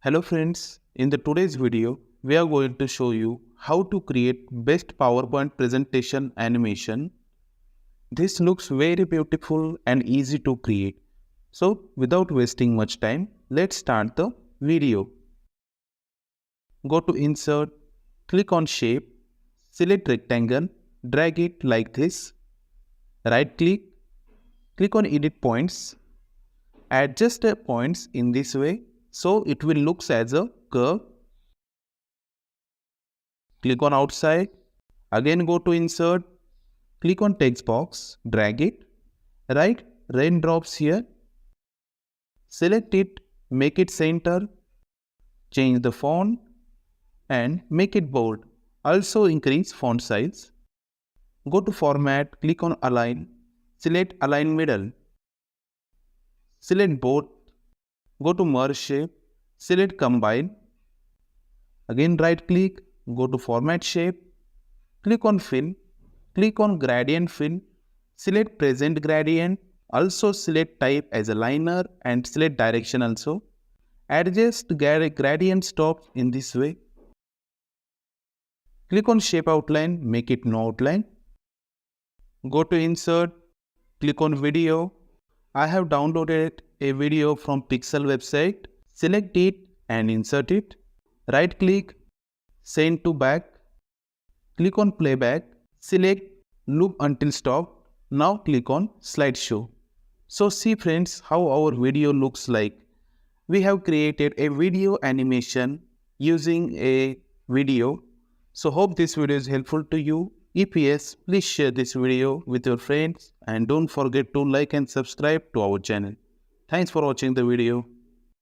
Hello friends, in the today's video, we are going to show you how to create best PowerPoint presentation animation. This looks very beautiful and easy to create. So without wasting much time, let's start the video. Go to Insert, click on Shape, select Rectangle, drag it like this. Right click, click on Edit Points. Adjust the points in this way so it will look as a curve. Click on outside. Again go to Insert. Click on text box. Drag it. Write Raindrops here. Select it. Make it center. Change the font and make it bold. Also increase font size. Go to Format. Click on Align. Select Align Middle. Select both. Go to Merge Shape. Select Combine. Again right click. Go to Format Shape. Click on Fill. Click on Gradient Fill. Select Present Gradient. Also select Type as a liner and select Direction also. Adjust gradient stop in this way. Click on Shape Outline. Make it no outline. Go to Insert. Click on Video. I have downloaded a video from Pixel website. Select it and insert it. Right click. Send to back. Click on Playback. Select Loop until stop. Now click on Slideshow. So see friends how our video looks like. We have created a video animation using a video. So hope this video is helpful to you. If yes, please share this video with your friends and don't forget to like and subscribe to our channel. Thanks for watching the video.